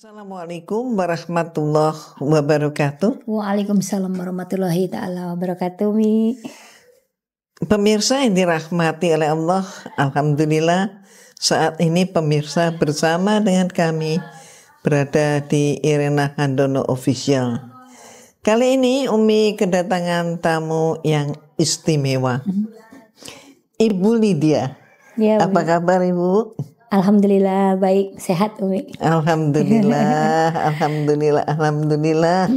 Assalamualaikum warahmatullahi wabarakatuh. Waalaikumsalam warahmatullahi ta'ala wabarakatuh, Mi. Pemirsa yang dirahmati oleh Allah, alhamdulillah saat ini pemirsa bersama dengan kami berada di Irena Handono Official. Kali ini Umi kedatangan tamu yang istimewa, Ibu Lydia. Ya, Apa kabar Ibu? Alhamdulillah baik, sehat, Umi. Alhamdulillah, alhamdulillah.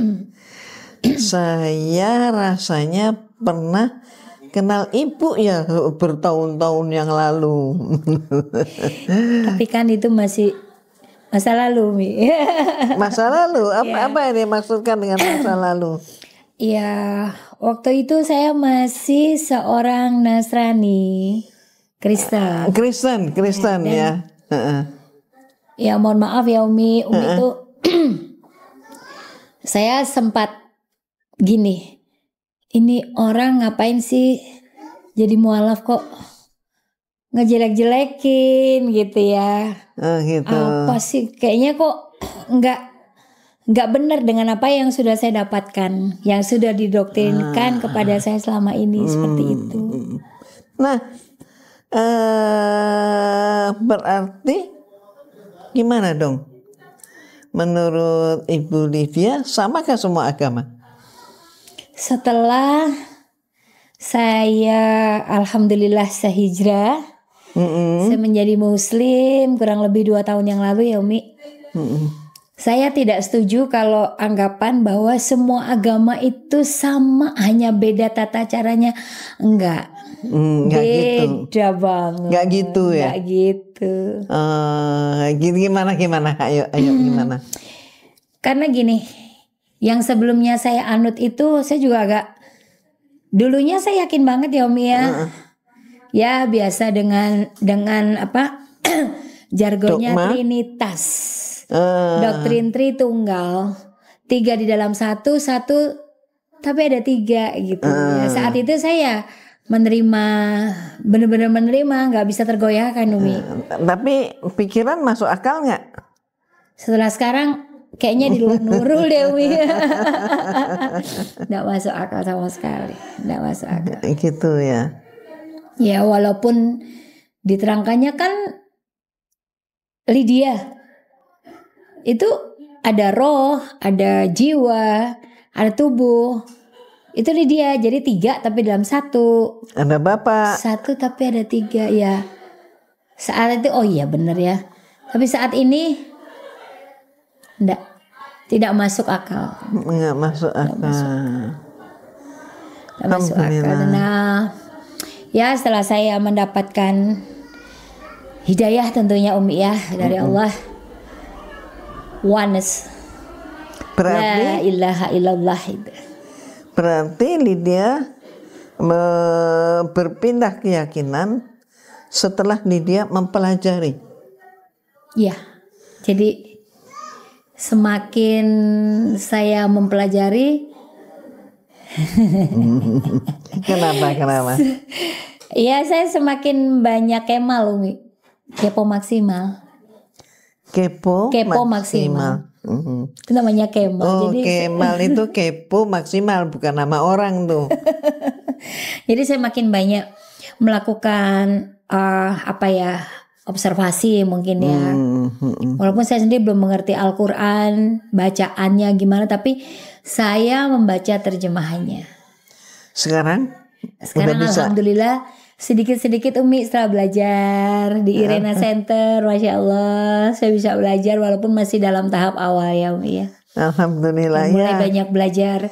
Saya rasanya pernah kenal Ibu ya bertahun-tahun yang lalu. Tapi kan itu masih masa lalu, Mi. Masa lalu? Apa yang dimaksudkan dengan masa lalu? Ya, waktu itu saya masih seorang Nasrani. Kristen ya. Ya mohon maaf ya Umi itu saya sempat gini, ini orang ngapain sih jadi mualaf kok ngejelek-jelekin gitu ya. Gitu. Apa sih kayaknya kok nggak benar dengan apa yang sudah saya dapatkan, yang sudah didoktrinkan kepada saya selama ini seperti itu. Nah, berarti gimana dong? Menurut Ibu Lydia, samakah semua agama? Setelah saya alhamdulillah sehijrah, saya menjadi muslim kurang lebih 2 tahun yang lalu ya Umi. Saya tidak setuju kalau anggapan bahwa semua agama itu sama, hanya beda tata caranya. Enggak. Beda gitu. banget. Enggak gitu ya? Enggak gitu. Gimana? Ayo gimana? Karena gini, yang sebelumnya saya anut itu saya juga agak, dulunya saya yakin banget ya Umi ya. Ya biasa dengan apa jargonnya Dogma? Trinitas. Doktrin Tritunggal, 3 di dalam satu tapi ada 3 gitu. Ya, saat itu saya menerima, benar-benar menerima, nggak bisa tergoyahkan Umi. Tapi pikiran masuk akal nggak? Setelah sekarang kayaknya di luar nurul deh Umi. Nggak masuk akal sama sekali, nggak masuk akal. Gitu ya. Ya walaupun diterangkannya kan Lydia itu ada roh, ada jiwa, ada tubuh. Itu Lydia, jadi 3 tapi dalam 1. Ada Bapak. 1 tapi ada 3 ya. Saat itu oh iya benar ya. Tapi saat ini tidak masuk akal. Nggak masuk akal. Nggak masuk akal. Nah, ya setelah saya mendapatkan hidayah tentunya Umi ya dari Allah. Oneness. Berarti La ilaha illallah itu. Berarti Lydia berpindah keyakinan setelah Lydia mempelajari. Ya, jadi semakin saya mempelajari. Kenapa? Iya, saya semakin banyak kemal, Umi. Kepo maksimal. Kepo maksimal. Itu namanya kemal. Oh, jadi kemal itu kepo maksimal, bukan nama orang tuh. Jadi saya makin banyak melakukan observasi mungkin ya. Walaupun saya sendiri belum mengerti Al-Quran, bacaannya gimana, tapi saya membaca terjemahannya. Sekarang alhamdulillah sedikit-sedikit Umi setelah belajar di Irena Center, Masya Allah saya bisa belajar walaupun masih dalam tahap awal ya Umi ya. Alhamdulillah. Mulai banyak belajar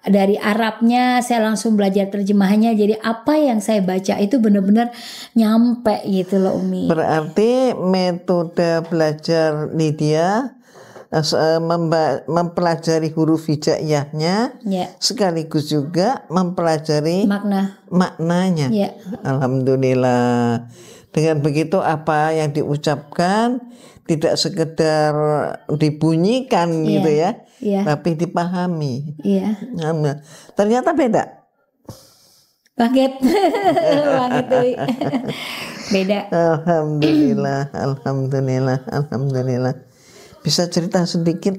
dari Arabnya, saya langsung belajar terjemahannya. Jadi apa yang saya baca itu benar-benar nyampe gitu loh Umi. Berarti metode belajar Lydia mempelajari huruf hijaiyahnya, sekaligus juga mempelajari maknanya. Ya. Alhamdulillah. Dengan begitu apa yang diucapkan tidak sekedar dibunyikan gitu ya, tapi dipahami. Ternyata beda. Banget. Beda. Alhamdulillah, alhamdulillah, alhamdulillah. Bisa cerita sedikit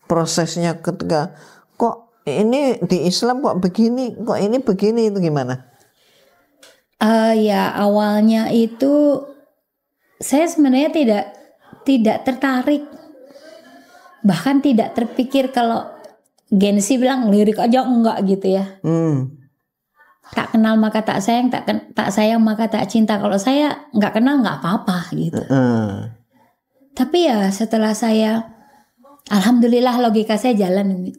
prosesnya ketika kok ini di Islam kok begini, kok ini begini, itu gimana? Ya awalnya itu saya sebenarnya tidak tertarik, bahkan tidak terpikir kalau gengsi bilang lirik aja enggak gitu ya. Tak kenal maka tak sayang, tak sayang maka tak cinta. Kalau saya nggak kenal nggak apa-apa gitu. Tapi ya setelah saya, alhamdulillah logika saya jalan.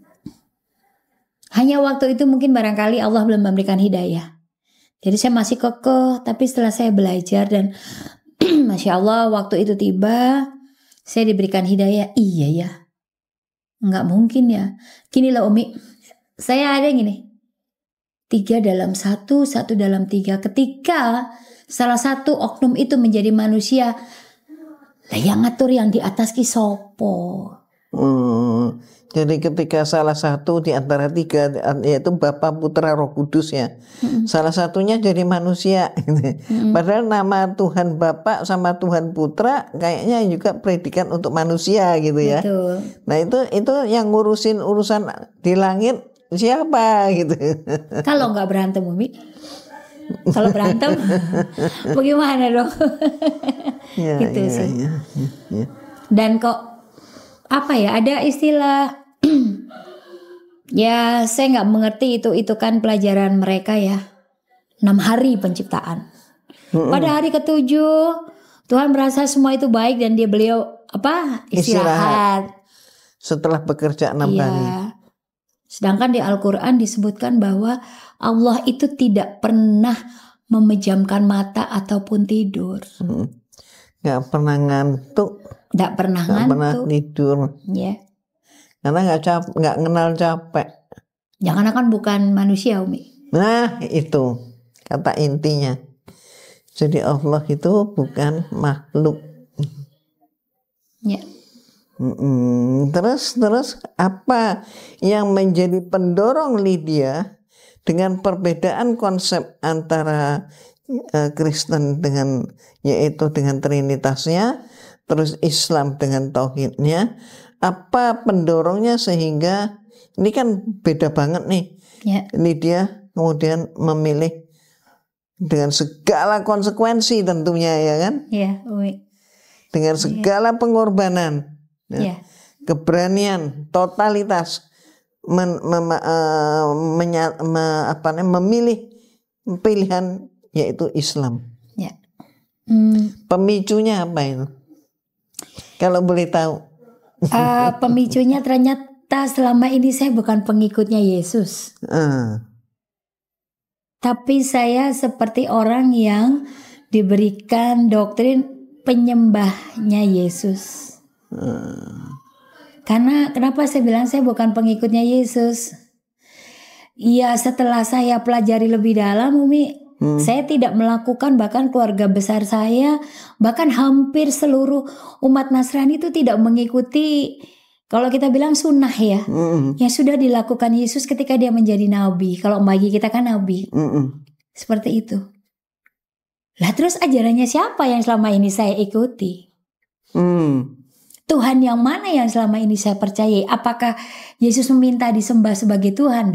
Hanya waktu itu mungkin barangkali Allah belum memberikan hidayah. Jadi saya masih kekeh. Tapi setelah saya belajar dan Masya Allah waktu itu tiba, saya diberikan hidayah. Iya ya, nggak mungkin ya. Gini loh Umi, saya ada gini. 3 dalam 1, 1 dalam 3. Ketika salah satu oknum itu menjadi manusia, lah yang ngatur yang di atas ki sopo. Jadi ketika salah satu di antara 3, yaitu Bapa, Putra, Roh Kudus ya, salah satunya jadi manusia. Padahal nama Tuhan Bapa sama Tuhan Putra kayaknya juga predikat untuk manusia gitu ya. Betul. Nah itu yang ngurusin urusan di langit siapa gitu. Kalau nggak berantem Umi, kalau berantem bagaimana dong? Gitu sih. Ya. Dan kok apa ya, ada istilah ya saya nggak mengerti itu kan pelajaran mereka ya, 6 hari penciptaan. Pada hari ke-7 Tuhan merasa semua itu baik dan beliau istirahat setelah bekerja 6 hari. Sedangkan di Al-Quran disebutkan bahwa Allah itu tidak pernah memejamkan mata ataupun tidur. Gak pernah ngantuk. Gak pernah tidur. Ya. Karena gak kenal capek. Jangan kan bukan manusia Umi. Nah itu kata intinya. Jadi Allah itu bukan makhluk. Ya. Terus apa yang menjadi pendorong Lydia dengan perbedaan konsep antara Kristen yaitu dengan Trinitasnya, terus Islam dengan tauhidnya, apa pendorongnya sehingga ini kan beda banget nih. Lydia kemudian memilih dengan segala konsekuensi tentunya ya kan? Dengan segala pengorbanan. Keberanian, totalitas memilih pilihan yaitu Islam. Pemicunya apa itu? Kalau boleh tahu. Pemicunya ternyata selama ini saya bukan pengikutnya Yesus. Tapi saya seperti orang yang diberikan doktrin penyembahnya Yesus. Karena kenapa saya bilang saya bukan pengikutnya Yesus? Ya setelah saya pelajari lebih dalam Umi, saya tidak melakukan, bahkan keluarga besar saya, bahkan hampir seluruh umat Nasrani itu tidak mengikuti, kalau kita bilang sunnah ya, yang sudah dilakukan Yesus ketika dia menjadi nabi. Kalau bagi kita kan nabi, seperti itu. Lah terus ajarannya siapa yang selama ini saya ikuti? Tuhan yang mana yang selama ini saya percayai? Apakah Yesus meminta disembah sebagai Tuhan?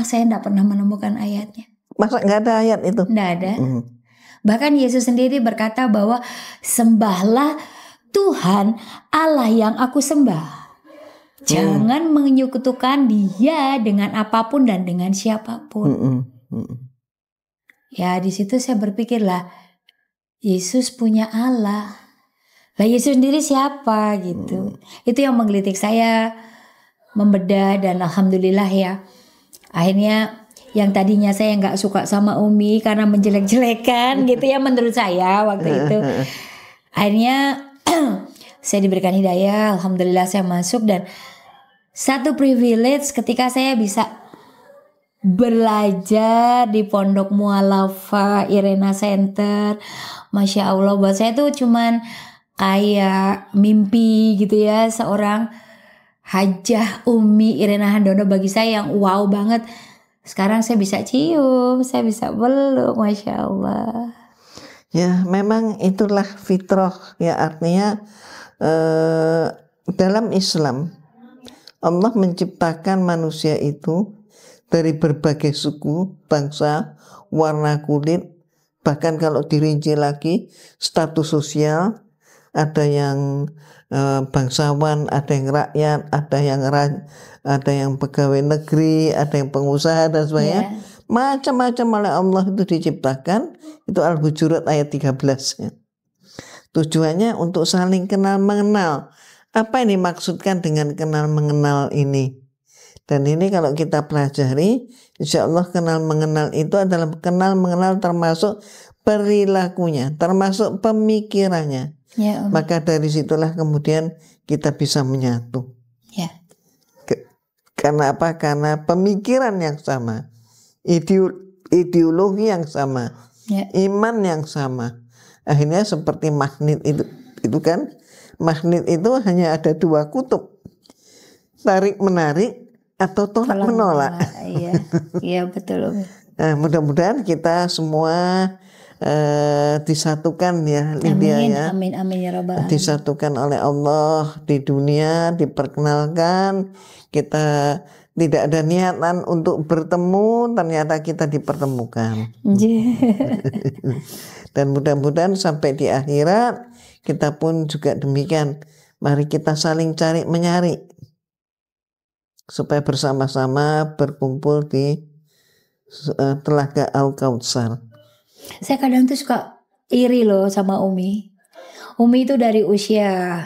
Saya tidak pernah menemukan ayatnya. Masa nggak ada ayat itu? Nggak ada. Bahkan Yesus sendiri berkata bahwa sembahlah Tuhan Allah yang aku sembah. Jangan menyekutukan Dia dengan apapun dan dengan siapapun. Ya di situ saya berpikirlah, Yesus punya Allah. Lah Yesus sendiri siapa gitu. Itu yang menggelitik saya membedah, dan alhamdulillah ya. Akhirnya yang tadinya saya nggak suka sama Umi karena menjelek-jelekan gitu ya menurut saya waktu itu. Akhirnya saya diberikan hidayah, alhamdulillah saya masuk, dan satu privilege ketika saya bisa belajar di Pondok Mu'alafah Irena Center. Masya Allah, buat saya tuh cuman kayak mimpi gitu ya, seorang Hajah Umi Irena Handono bagi saya yang wow banget. Sekarang saya bisa cium, saya bisa peluk, Masya Allah. Ya, memang itulah fitrah ya, artinya dalam Islam Allah menciptakan manusia itu dari berbagai suku, bangsa, warna kulit, bahkan kalau dirinci lagi status sosial, ada yang bangsawan, ada yang rakyat, ada yang pegawai negeri, ada yang pengusaha dan sebagainya. Macam-macam oleh Allah itu diciptakan. Itu Al-Hujurat ayat 13 ya. Tujuannya untuk saling kenal mengenal. Apa ini maksudkan dengan kenal mengenal ini? Dan ini kalau kita pelajari, insya Allah kenal mengenal itu adalah kenal mengenal termasuk perilakunya, termasuk pemikirannya. Ya, maka dari situlah kemudian kita bisa menyatu. Ya. Karena apa? Karena pemikiran yang sama, ideologi yang sama, Ya. iman yang sama. Akhirnya seperti magnet itu kan, magnet itu hanya ada dua kutub, tarik menarik atau tolak menolak. Iya betul. Nah, mudah-mudahan kita semua disatukan ya, Lydia ya. Amin ya rabbal alamin. Disatukan oleh Allah di dunia, diperkenalkan. Kita tidak ada niatan untuk bertemu, ternyata kita dipertemukan. Dan mudah-mudahan sampai di akhirat kita pun juga demikian. Mari kita saling cari menyari supaya bersama-sama berkumpul di Telaga Al-Kautsar. Saya kadang tuh suka iri loh sama Umi. Umi itu dari usia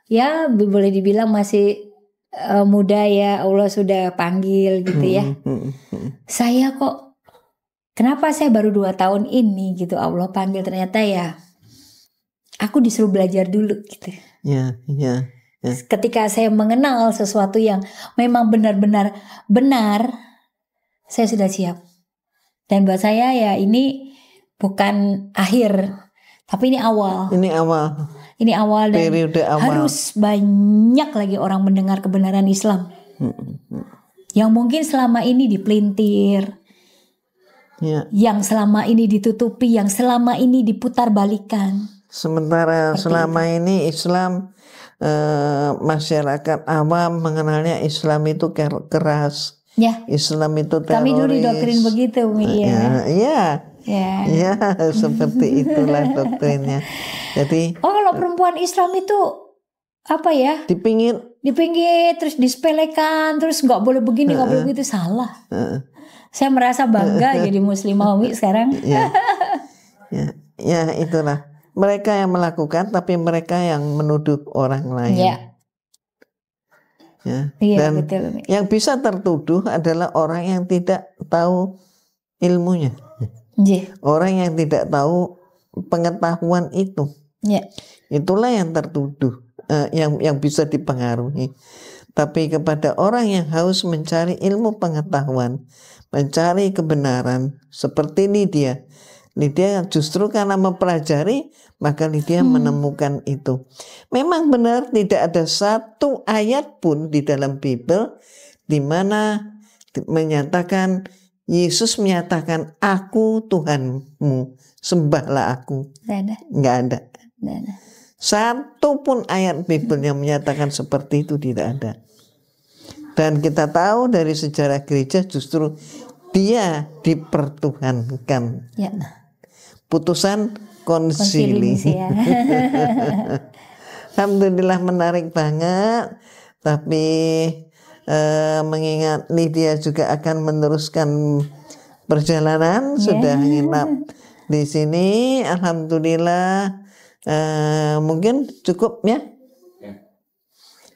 ya boleh dibilang masih muda ya, Allah sudah panggil gitu ya. Saya kok kenapa saya baru 2 tahun ini gitu Allah panggil, ternyata ya aku disuruh belajar dulu gitu. Ya. Ketika saya mengenal sesuatu yang memang benar-benar benar, saya sudah siap. Dan buat saya ya ini bukan akhir, tapi ini awal. Ini awal dan periode awal. Harus banyak lagi orang mendengar kebenaran Islam. Yang mungkin selama ini dipelintir, yang selama ini ditutupi, yang selama ini diputar balikan. Sementara selama ini Islam masyarakat awam mengenalnya Islam itu keras. Ya. Islam itu teroris. Kami dulu didoktrin begitu, Umi. Ya, seperti itulah doktrinnya. Jadi kalau perempuan Islam itu apa ya? Dipinggir terus disepelekan, terus nggak boleh begini, nggak boleh begitu, salah. Saya merasa bangga jadi muslimah, Umi, sekarang. Ya, itulah. Mereka yang melakukan, tapi mereka yang menuduh orang lain. Dan betul. Yang bisa tertuduh adalah orang yang tidak tahu ilmunya. Orang yang tidak tahu pengetahuan itu. Itulah yang tertuduh, yang bisa dipengaruhi. Tapi kepada orang yang haus mencari ilmu pengetahuan, mencari kebenaran, seperti Lydia justru karena mempelajari, maka Lydia menemukan itu. Memang benar tidak ada satu ayat pun di dalam Bible di mana menyatakan Yesus menyatakan aku Tuhanmu, sembahlah aku. Nggak ada. Satu pun ayat Bible yang menyatakan seperti itu tidak ada. Dan kita tahu dari sejarah gereja justru dia dipertuhankan. Putusan konsili. Alhamdulillah menarik banget. Tapi mengingat Lydia juga akan meneruskan perjalanan, sudah nginap di sini. Alhamdulillah, mungkin cukup ya.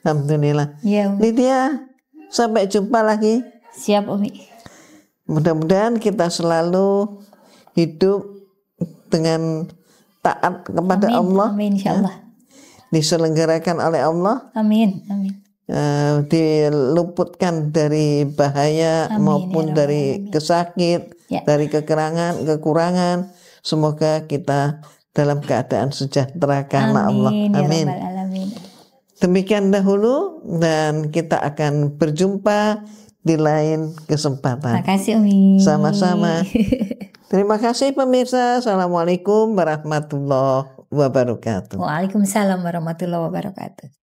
Alhamdulillah. Lydia, sampai jumpa lagi. Siap, Umi. Mudah-mudahan kita selalu hidup dengan taat kepada Allah. Amin, insyaallah. Diselenggarakan oleh Allah. Amin. Diluputkan dari bahaya maupun dari kesakit, dari kekurangan. Semoga kita dalam keadaan sejahtera karena Allah. Amin. Demikian dahulu, dan kita akan berjumpa di lain kesempatan. Terima kasih, Umi. Sama-sama. Terima kasih pemirsa. Assalamualaikum warahmatullahi wabarakatuh. Waalaikumsalam warahmatullahi wabarakatuh.